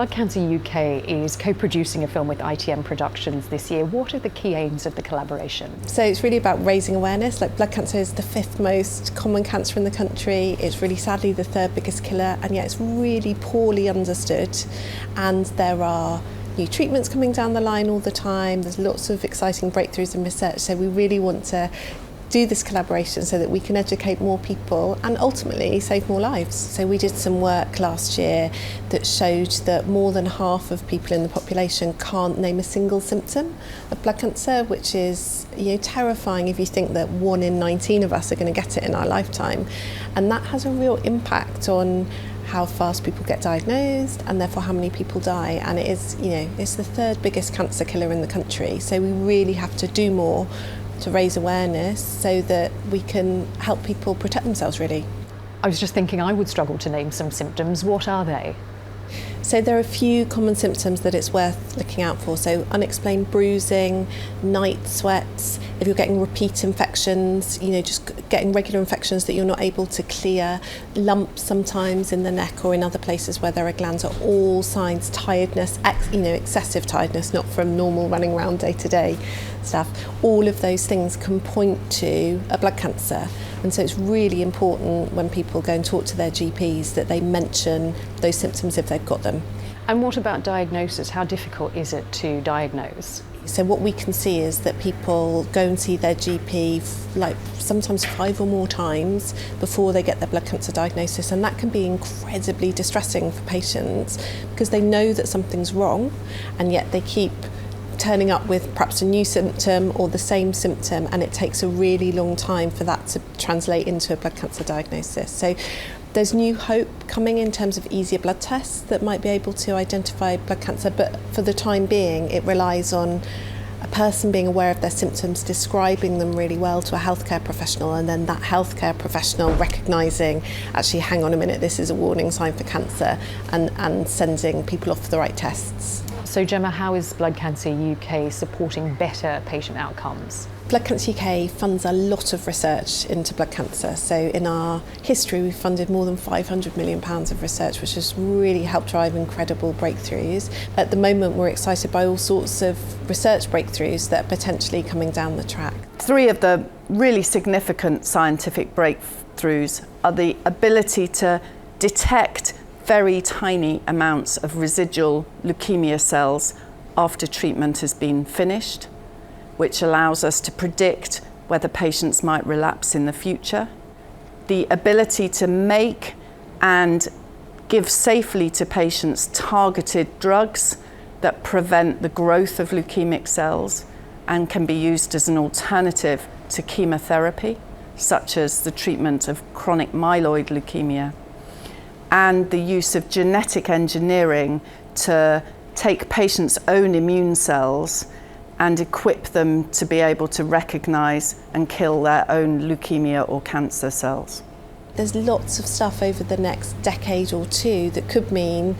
Blood Cancer UK is co-producing a film with ITN Productions this year. What are the key aims of the collaboration? So it's really about raising awareness. Like, blood cancer is the 5th most common cancer in the country. It's really sadly the 3rd biggest killer, and yet it's really poorly understood. And there are new treatments coming down the line all the time. There's lots of exciting breakthroughs in research. So we really want to do this collaboration so that we can educate more people and ultimately save more lives. So we did some work last year that showed that more than half of people in the population can't name a single symptom of blood cancer, which is terrifying if you think that 1 in 19 of us are going to get it in our lifetime. And that has a real impact on how fast people get diagnosed and therefore how many people die. And it is, it's the 3rd biggest cancer killer in the country. So we really have to do more to raise awareness so that we can help people protect themselves, really. I was just thinking I would struggle to name some symptoms. What are they? So there are a few common symptoms that it's worth looking out for. So unexplained bruising, night sweats, if you're getting repeat infections, just getting regular infections that you're not able to clear, lumps sometimes in the neck or in other places where there are glands, are all signs. Tiredness, excessive tiredness, not from normal running around day-to-day stuff. All of those things can point to a blood cancer. And so it's really important when people go and talk to their GPs that they mention those symptoms if they've got them. And what about diagnosis? How difficult is it to diagnose? So what we can see is that people go and see their GP sometimes 5 or more times before they get their blood cancer diagnosis, and that can be incredibly distressing for patients because they know that something's wrong and yet they keep turning up with perhaps a new symptom or the same symptom, and it takes a really long time for that to translate into a blood cancer diagnosis. So there's new hope coming in terms of easier blood tests that might be able to identify blood cancer, but for the time being it relies on a person being aware of their symptoms, describing them really well to a healthcare professional, and then that healthcare professional recognising, actually, hang on a minute, this is a warning sign for cancer, and sending people off for the right tests. So Gemma, how is Blood Cancer UK supporting better patient outcomes? Blood Cancer UK funds a lot of research into blood cancer. So in our history, we've funded more than £500 million of research, which has really helped drive incredible breakthroughs. At the moment, we're excited by all sorts of research breakthroughs that are potentially coming down the track. 3 of the really significant scientific breakthroughs are the ability to detect very tiny amounts of residual leukemia cells after treatment has been finished, which allows us to predict whether patients might relapse in the future. The ability to make and give safely to patients targeted drugs that prevent the growth of leukemic cells and can be used as an alternative to chemotherapy, such as the treatment of chronic myeloid leukemia, and the use of genetic engineering to take patients' own immune cells and equip them to be able to recognise and kill their own leukemia or cancer cells. There's lots of stuff over the next decade or 2 that could mean,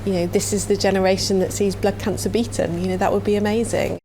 this is the generation that sees blood cancer beaten. That would be amazing.